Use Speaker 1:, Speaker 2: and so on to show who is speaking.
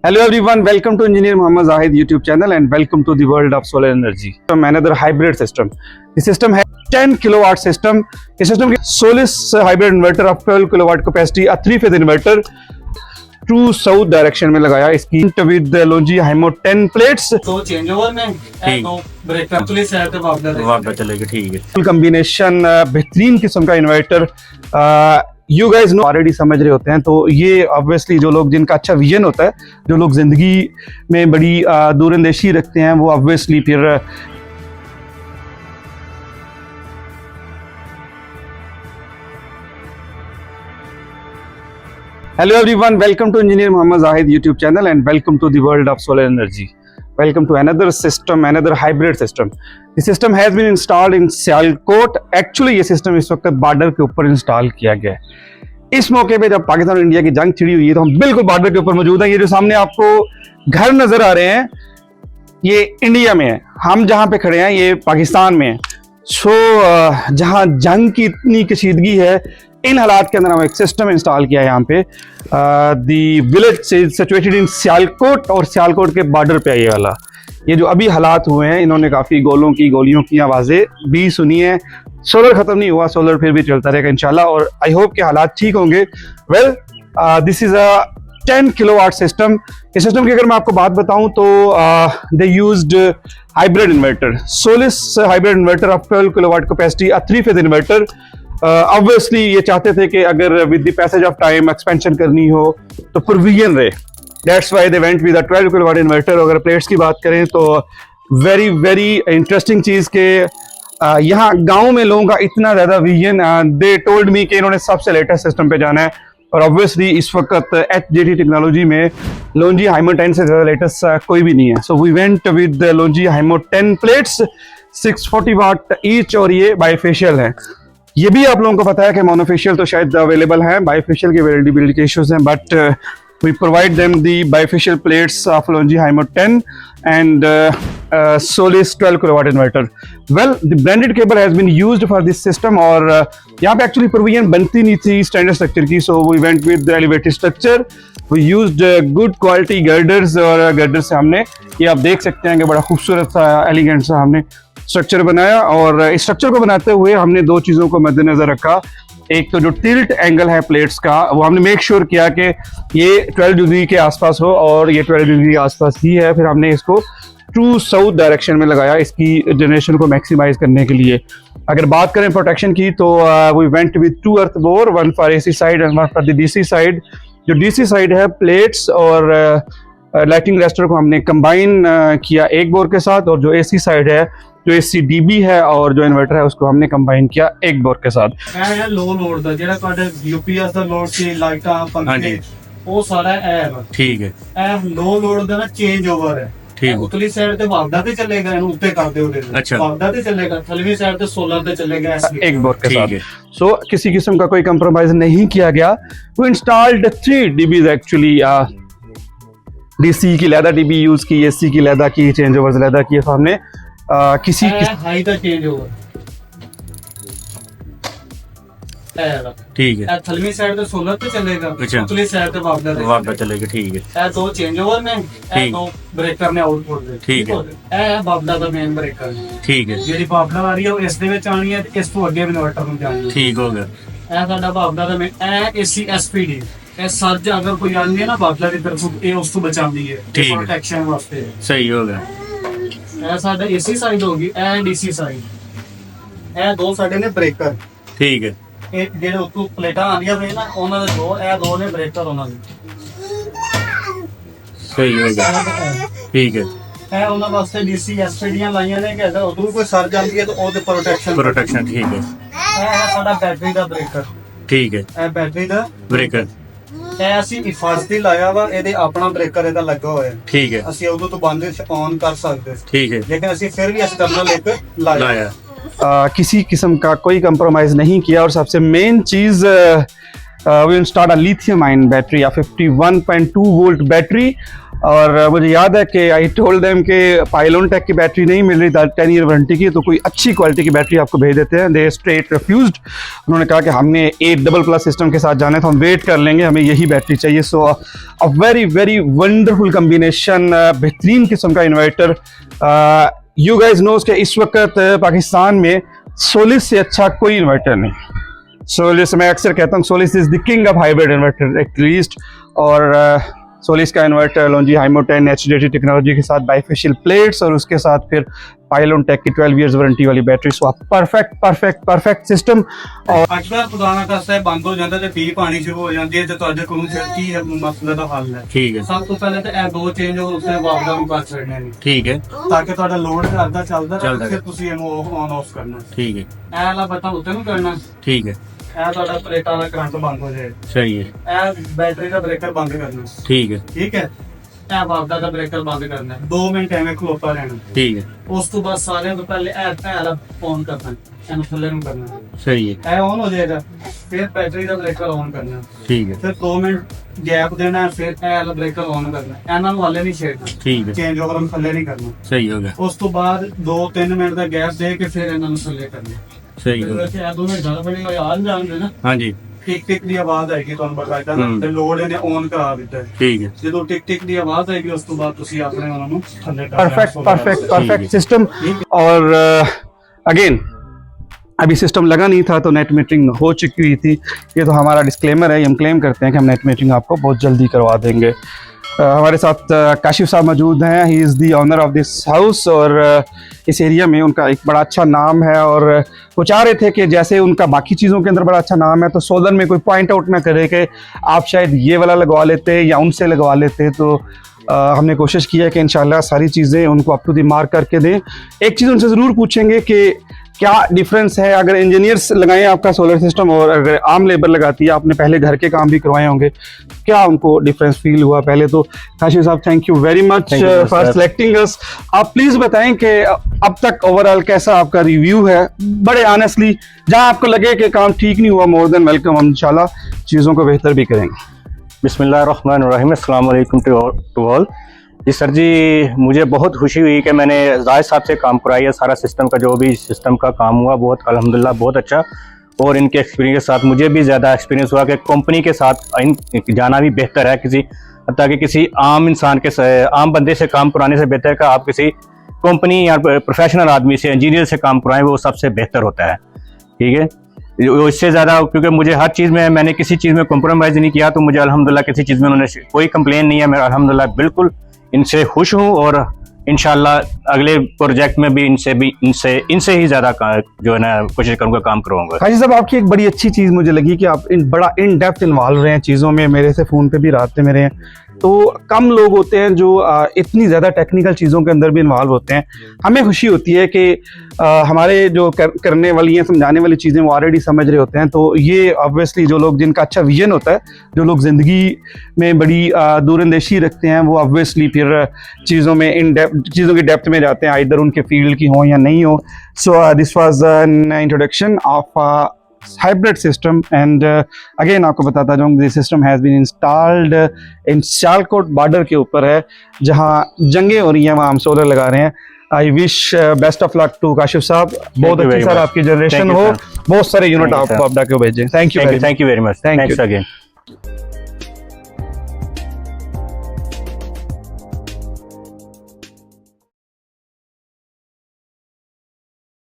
Speaker 1: Hello everyone, welcome to Engineer Muhammad Zahid YouTube channel and welcome to the world of solar energy. Another hybrid system. The system has 10 kilowatt system. इस system के Solis hybrid inverter of 12 kilowatt capacity, a 3-phase inverter, true south direction में लगाया इसकी with the Longi Hymo 10 plates.
Speaker 2: तो change over में तो breaker police है तो वापस
Speaker 3: चलेगा। ठीक है,
Speaker 1: फुल कॉम्बिनेशन बेहतरीन किस्म का inverter. You guys know already समझ रहे होते हैं, तो ये ऑब्वियसली जो लोग जिनका अच्छा विजन होता है, जो लोग जिंदगी में बड़ी दूरंदेशी रखते हैं, वो ऑब्वियसली फिर Hello everyone, welcome to Engineer Muhammad Zahid YouTube channel and welcome to the world of solar energy. Welcome to another system, another hybrid system. The system has been installed in Sialkot. Actually ये system इस वक्त border के ऊपर install किया गया है। इस मौके पे जब पाकिस्तान और इंडिया की जंग छिड़ी हुई है, तो हम बिल्कुल बॉर्डर के ऊपर मौजूद हैं। ये जो सामने आपको घर नजर आ रहे हैं, ये इंडिया में है। हम जहाँ पे खड़े हैं ये पाकिस्तान में है। जहाँ जंग की इतनी कशीदगी है, इन हालात के अंदर हम एक सिस्टम इंस्टॉल किया है यहाँ पे। The village situated in Sialkot, और सियालकोट के बॉर्डर पे ये वाला, ये जो अभी हालात हुए हैं, इन्होंने काफ़ी गोलियों की आवाज़ें भी सुनी है। सोलर ख़त्म नहीं हुआ, सोलर फिर भी चलता रहेगा इंशाल्लाह, और आई होप के हालात ठीक होंगे। Well, this is a 10 kilowatt system. इस सिस्टम की अगर मैं आपको बात बताऊं तो they used hybrid inverter, Solis hybrid inverter of 12 kilowatt capacity, a 3-phase inverter. Obviously ये चाहते थे कि अगर with the passage of time expansion करनी हो तो प्रोविजन रहे। That's why they went with a 12 kilowatt inverter. अगर प्लेट्स की बात करें तो वेरी वेरी इंटरेस्टिंग चीज़ के यहाँ गाँव में लोगों का इतना ज़्यादा विजन, दे टोल्ड मी कि इन्होंने सबसे लेटेस्ट सिस्टम पे जाना है, और ऑब्वियसली इस वक्त HJT टेक्नोलॉजी में लोंजी हाइमो 10 से ज़्यादा लेटेस्ट कोई भी नहीं है। So we went with LONGi Hi-MO 10 plates, 640 watt each, और ये बाईफेशियल है। ये भी आप लोगों को पता है कि मोनोफेशियल तो शायद अवेलेबल हैं, बाईफेशियल के अवेलेबिलिटी के इश्यूज हैं, but we provide them the bifacial plates of Longi Hymo 10 and Solis 12 kilowatt inverter. Well, the blended cable has been used for this system, और यहाँ पे actually provision बनती नहीं थी standard structure की, so we went with the elevated structure. We used good quality girders, और girders से हमने, ये आप देख सकते हैं कि बड़ा खूबसूरत सा एलिगेंट सा हमने स्ट्रक्चर बनाया, और इस स्ट्रक्चर को बनाते हुए हमने दो चीज़ों को मद्देनजर रखा। एक तो जो टिल्ट एंगल है प्लेट्स का, वो हमने मेक श्योर किया कि ये 12 डिग्री के आसपास हो, और ये 12 डिग्री के आसपास ही है। फिर हमने इसको ट्रू साउथ डायरेक्शन में लगाया इसकी जनरेशन को मैक्सिमाइज करने के लिए। अगर बात करें प्रोटेक्शन की तो we went with 2 earth bore, 1 for AC side and 1 for the DC side. जो DC साइड है प्लेट्स और लाइटिंग रेस्टर को हमने कंबाइन किया एक बोर के साथ, और जो AC साइड है, जो ACDB है और जो इन्वर्टर है, उसको हमने कंबाइन किया एक बोर के साथ।
Speaker 2: ਇਹ ਲੋ ਲੋਡ ਦਾ ਜਿਹੜਾ ਤੁਹਾਡੇ UPS ਦਾ ਲੋਡ ਸੀ, ਲਾਈਟਾਂ ਪੰਖੇ, ਉਹ ਸਾਰਾ ਇਹ
Speaker 3: ठीक है,
Speaker 2: ਇਹ ਲੋ ਲੋਡ ਦਾ ਨਾ ਚੇਂਜ ਓਵਰ ਹੈ।
Speaker 3: ਠੀਕ ਹੈ।
Speaker 2: ਉਤਲੀ ਸਾਈਡ ਤੇ ਵਾਲਦਾ ਤੇ ਚੱਲੇਗਾ, ਇਹਨੂੰ ਉੱਤੇ ਕਰ ਦਿਓ ਦੇ
Speaker 3: अच्छा।
Speaker 2: ਵਾਲਦਾ ਤੇ ਚੱਲੇਗਾ, ਥੱਲੇਵੀਂ ਸਾਈਡ ਤੇ ਸੋਲਰ ਤੇ ਚੱਲੇਗਾ
Speaker 1: एक बोर के
Speaker 3: ठीक
Speaker 1: साथ।
Speaker 3: है।
Speaker 1: सो किसी किस्म का कोई कंप्रोमाइज नहीं किया गया। वो इंस्टॉल्ड 3 DBs एक्चुअली, DC की लैदा DB यूज की, AC की लैदा की, चेंज ओवर्स लैदा की। तो हमने किसी
Speaker 2: ਹਾਈ ਦਾ ਚੇਂਜ ਓਵਰ ਇਹ
Speaker 3: ठीक है,
Speaker 2: ਇਹ ਥੱਲੇਵੀਂ ਸਾਈਡ ਤੇ ਸੋਲਰ ਤੇ ਚੱਲੇਗਾ,
Speaker 3: अच्छा।
Speaker 2: ਉਤਲੀ ਸਾਈਡ ਤੇ ਵਾਲਦਾ ਤੇ
Speaker 3: वापस चलेगा। ठीक है,
Speaker 2: ਇਹ ਦੋ ਚੇਂਜ ਓਵਰ ਨੇ, ਇਹ
Speaker 3: ठीक।
Speaker 2: ਦੋ ਬ੍ਰੇਕਰ ਨੇ ਆਊਟਪੁੱਟ ਦੇ।
Speaker 3: ठीक है।
Speaker 2: ਇਹ ਬਾਬਲਾ ਦਾ ਮੇਨ ਬ੍ਰੇਕਰ ਹੈ।
Speaker 3: ठीक है,
Speaker 2: ਜਿਹੜੀ ਬਾਬਲਾ ਆ ਰਹੀ ਹੈ ਉਹ ਇਸ ਦੇ ਵਿੱਚ ਆਣੀ ਹੈ, ਤੇ ਇਸ ਤੋਂ ਅੱਗੇ ਇਨਵਰਟਰ ਨੂੰ ਜਾਣੀ ਹੈ।
Speaker 3: ठीक हो गया।
Speaker 2: ਇਹ ਸਾਡਾ ਬਾਬਲਾ ਦਾ ਇਹ AC SPD, ਇਹ ਸੱਜ ਅਗਰ ਕੋਈ ਆਉਂਦੀ ਹੈ ਨਾ ਬਾਬਲਾ ਦੀ ਤਰਫੋਂ, ਇਹ ਉਸ ਤੋਂ ਬਚਾਉਂਦੀ ਹੈ,
Speaker 3: ठीक है।
Speaker 2: ਪ੍ਰੋਟੈਕਸ਼ਨ ਵਾਸਤੇ।
Speaker 3: सही हो गया।
Speaker 2: ਇਹ ਸਾਡਾ AC ਸਾਈਡ ਹੋ ਗਈ, ਇਹ DC ਸਾਈਡ। ਇਹ ਦੋ ਸਾਡੇ ਨੇ ਬ੍ਰੇਕਰ,
Speaker 3: ठीक है,
Speaker 2: ਇਹ ਜਿਹੜੇ ਉੱਤੋਂ ਪਲੇਟਾਂ ਆਉਂਦੀਆਂ ਪਈਆਂ ਨਾ, ਉਹਨਾਂ ਦੇ ਦੋ, ਇਹ ਦੋ ਨੇ ਬ੍ਰੇਕਰ ਉਹਨਾਂ ਦੇ।
Speaker 3: सही हो गया। ठीक है,
Speaker 2: ਇਹ ਉਹਨਾਂ ਵਾਸਤੇ DC SPDਆਂ ਲਾਈਆਂ ਨੇ ਕਿ ਅਗਰ ਉਧਰੋਂ ਕੋਈ ਸਰ ਜਾਂਦੀ ਹੈ ਤਾਂ ਉਹਦੇ ਪ੍ਰੋਟੈਕਸ਼ਨ।
Speaker 3: प्रोटेक्शन। ठीक है,
Speaker 2: ਇਹ ਹੈ ਸਾਡਾ ਬੈਟਰੀ ਦਾ ਬ੍ਰੇਕਰ।
Speaker 3: ठीक है,
Speaker 2: ਇਹ ਬੈਟਰੀ ਦਾ
Speaker 3: ब्रेकर।
Speaker 2: ਇਹ ਅਸੀਂ ਇਫਾਜ਼ਤੀ ਲਾਇਆ ਵਾ, ਇਹਦੇ ਆਪਣਾ ਬ੍ਰੇਕਰ ਇਹਦਾ ਲੱਗਾ ਹੋਇਆ।
Speaker 3: ठीक है,
Speaker 2: ਅਸੀਂ ਉਦੋਂ ਤੋਂ ਬੰਦ ਔਨ ਕਰ ਸਕਦੇ ਸੀ,
Speaker 3: ठीक है,
Speaker 2: लेकिन ਅਸੀਂ फिर भी एक्सटर्नल एक लाया।
Speaker 3: लाया।
Speaker 1: किसी किस्म का कोई कंप्रोमाइज नहीं किया। और सबसे मेन चीज़, वी installed a lithium ion battery, या 51.2 वोल्ट बैटरी। और मुझे याद है कि आई टोल्ड देम कि पाइलोन टेक की बैटरी नहीं मिल रही 10 ईयर वारंटी की, तो कोई अच्छी क्वालिटी की बैटरी आपको भेज देते हैं। दे स्ट्रेट रिफ्यूज्ड। उन्होंने कहा कि हमने 8++ सिस्टम के साथ जाना है तो हम वेट कर लेंगे, हमें यही बैटरी चाहिए। So a very very wonderful combination, बेहतरीन किस्म का इन्वर्टर। यू गाइज नोज कि इस वक्त पाकिस्तान में सोलिस से अच्छा कोई इन्वर्टर नहीं। सोलिस, मैं अक्सर कहता हूँ Solis is the king of hybrid inverter at least. और सोलिस का इन्वर्टर लॉन्जी हाइमो 10 HDD टेक्नोलॉजी के साथ बाइफेशियल प्लेट्स और उसके साथ फिर पाइलोन टेक की 12 इयर्स वारंटी वाली battery. So perfect perfect perfect system. और
Speaker 2: अगर खुदा ना करता है बंद हो जाता है, पी पानी शुरू हो जाती है, तो ਤੁਹਾਡੇ ਕੋਲ ਫਿਰ ਕੀ ਮਸਲੇ ਦਾ ਹੱਲ ਹੈ?
Speaker 3: ठीक है
Speaker 2: ਸਭ ਤੋਂ ਪਹਿਲੇ ਤਾਂ ਇਹ ਦੋ ਚੇਂਜ ਹੋ ਉਸੇ ਵਾਪਦਾ ਨੂੰ ਕਰ ਛੱਡਣੇ ਨੇ,
Speaker 3: ठीक है
Speaker 2: ਤਾਂ ਕਿ ਤੁਹਾਡਾ ਲੋਡ ਕਰਦਾ ਚੱਲਦਾ
Speaker 3: ਚੱਲਦਾ
Speaker 2: ਰਹੇ, ਫਿਰ ਤੁਸੀਂ ਇਹਨੂੰ ਔਨ ਆਫ ਕਰਨਾ।
Speaker 3: ठीक है
Speaker 2: ਇਹ ਵਾਲਾ ਬਟਨ ਉੱਤੇ ਨੂੰ ਕਰਨਾ,
Speaker 3: ठीक है
Speaker 2: ਇਹ ਤੁਹਾਡਾ ਪਲੇਟਾਂ ਦਾ ਕਰੰਟ ਬੰਦ ਹੋ ਜਾਏਗਾ।
Speaker 3: सही है
Speaker 2: ਇਹ ਬੈਟਰੀ ਦਾ ਬ੍ਰੇਕਰ ਬੰਦ ਕਰਨਾ,
Speaker 3: ठीक है
Speaker 2: ਠੀਕ ਹੈ। ਇਹ ਵਾਪਦਾ ਦਾ ਬ੍ਰੇਕਰ ਬੰਦ ਕਰਨਾ, 2 ਮਿੰਟ ਐਵੇਂ ਖਲੋਤਾ ਰਹਿਣਾ।
Speaker 3: ठीक है
Speaker 2: ਉਸ ਤੋਂ ਬਾਅਦ ਸਾਰਿਆਂ ਤੋਂ ਪਹਿਲੇ ਇਹ ਵਾਲਾ ਔਨ ਕਰਨਾ, ਇਹਨੂੰ ਥੱਲੇ ਨੂੰ ਕਰਨਾ,
Speaker 3: सही है
Speaker 2: ਇਹ ਔਨ ਹੋ ਜਾਏਗਾ। ਫਿਰ ਬੈਟਰੀ ਦਾ ਬ੍ਰੇਕਰ ਔਨ ਕਰਨਾ,
Speaker 3: ठीक है
Speaker 2: ਫਿਰ 2 ਮਿੰਟ ਗੈਪ ਦੇਣਾ ਹੈ, ਫਿਰ ਇਹ ਵਾਲਾ ਬ੍ਰੇਕਰ ਔਨ ਕਰਨਾ। ਇਹਨਾਂ ਨੂੰ ਹਾਲੇ ਨਹੀਂ ਛੇੜਨਾ,
Speaker 3: ठीक है
Speaker 2: ਚੇਂਜ ਓਵਰ ਨੂੰ ਥੱਲੇ ਨਹੀਂ ਕਰਨਾ।
Speaker 3: सही हो गया
Speaker 2: ਉਸ ਤੋਂ ਬਾਅਦ 2-3 ਮਿੰਟ ਦਾ ਗੈਪ ਦੇ ਕੇ ਫਿਰ ਇਹਨਾਂ ਨੂੰ ਥੱਲੇ ਕਰਨਾ।
Speaker 3: सही हो गया
Speaker 2: ਵੈਸੇ ਇਹ ਦੋਵੇਂ ਜ਼ਿਆਦਾ ਬੜੀ ਆਵਾਜ਼ ਜਾਂਦੇ ਨਾ,
Speaker 3: हाँ जी
Speaker 2: ਟਿਕ ਟਿਕ ਦੀ ਆਵਾਜ਼ ਆਏਗੀ ਤੁਹਾਨੂੰ ਬਕਾਇਦਾ ਨਾ, ਤੇ ਲੋਡ ਇਹਨੇ ਔਨ ਕਰਾ ਦਿੱਤਾ ਹੈ।
Speaker 3: ठीक है
Speaker 2: ਜਦੋਂ ਟਿਕ ਟਿਕ ਦੀ ਆਵਾਜ਼ ਆਏਗੀ ਉਸ ਤੋਂ ਬਾਅਦ ਤੁਸੀਂ ਆਪਣੇ ਉਹਨਾਂ ਨੂੰ ਥੱਲੇ ਕਰ ਲੈਣਾ।
Speaker 1: परफेक्ट परफेक्ट
Speaker 3: ठीक
Speaker 1: परफेक्ट
Speaker 3: है।
Speaker 1: सिस्टम। और अगेन अभी सिस्टम लगा नहीं था तो नेट मीटरिंग हो चुकी हुई थी। ये तो हमारा डिस्क्लेमर है, हम क्लेम करते हैं कि हम नेट मीटरिंग आपको बहुत जल्दी करवा देंगे। हमारे साथ काशिफ साहब मौजूद हैं, he is the honour of this house. और इस एरिया में उनका एक बड़ा अच्छा नाम है, और वो चाह रहे थे कि जैसे उनका बाकी चीज़ों के अंदर बड़ा अच्छा नाम है तो सोलर में कोई पॉइंट आउट ना करे कि आप शायद ये वाला लगवा लेते या उनसे लगवा लेते। तो हमने कोशिश की है कि इंशाल्लाह सारी चीज़ें उनको अप टू द मार्क करके दें। एक चीज़ उनसे ज़रूर पूछेंगे कि क्या डिफरेंस है अगर इंजीनियर्स लगाएं आपका सोलर सिस्टम और अगर आम लेबर लगाती है। आपने पहले घर के काम भी करवाए होंगे, क्या उनको डिफरेंस फील हुआ? पहले तो काशिफ साहब thank you very much for selecting us. आप प्लीज़ बताएं कि अब तक ओवरऑल कैसा आपका रिव्यू है, बड़े ऑनेस्टली। जहां आपको लगे कि काम ठीक नहीं हुआ, मोर देन वेलकम, हम इंशाल्लाह चीज़ों को बेहतर भी करेंगे।
Speaker 4: बिस्मिल्लाहिर्रहमानिर्रहीम, अस्सलाम वालेकुम टू ऑल। जी सर जी, मुझे बहुत खुशी हुई कि मैंने जाहिद साहब से काम कराई है। सारा सिस्टम का जो भी सिस्टम का काम हुआ बहुत अल्हम्दुलिल्लाह बहुत अच्छा, और इनके एक्सपीरियंस के साथ मुझे भी ज़्यादा एक्सपीरियंस हुआ कि कंपनी के साथ जाना भी बेहतर है। ताकि किसी आम इंसान के आम बंदे से काम कराने से बेहतर है कि आप किसी कंपनी या प्रोफेशनल आदमी से, इंजीनियर से काम कराएं, वो सबसे बेहतर होता है। ठीक है, इससे ज़्यादा क्योंकि मुझे हर चीज़ में मैंने किसी चीज़ में कॉम्प्रोमाइज़ नहीं किया, तो मुझे अल्हम्दुलिल्लाह किसी चीज़ में उन्होंने कोई कंप्लेन नहीं है। मैं अल्हम्दुलिल्लाह बिल्कुल इनसे खुश हूँ, और इंशाल्लाह अगले प्रोजेक्ट में भी इनसे ही ज़्यादा जो है ना कोशिश करूँगा, काम करवाऊँगा।
Speaker 1: काजी साहब, आपकी एक बड़ी अच्छी चीज़ मुझे लगी कि आप बड़ा इन डेप्थ इन्वॉल्व रहे हैं चीज़ों में। मेरे से फ़ोन पे भी रास्ते में रहे हैं, तो कम लोग होते हैं जो इतनी ज़्यादा टेक्निकल चीज़ों के अंदर भी इन्वॉल्व होते हैं। हमें खुशी होती है कि हमारे जो करने वाली हैं, समझाने वाली चीज़ें वो ऑलरेडी समझ रहे होते हैं। तो ये ऑब्वियसली जो लोग जिनका अच्छा विजन होता है, जो लोग ज़िंदगी में बड़ी दूरंदेशी रखते हैं, वो ऑब्वियसली फिर चीज़ों की डेप्थ में जाते हैं, आइदर उनके फील्ड की हो या नहीं हो। So this was an introduction of hybrid system, and again आपको बताता जाऊँ, this system has been installed in Sialkot border के ऊपर है, जहाँ जंगें हो रही हैं वहाँ हम सोलर लगा रहे हैं। I wish best of luck to Kashif साहब, बहुत अच्छी सर आपकी जनरेशन हो, बहुत सारे यूनिट आपको आप डाके भेजें। Thank you
Speaker 4: very much, thanks again.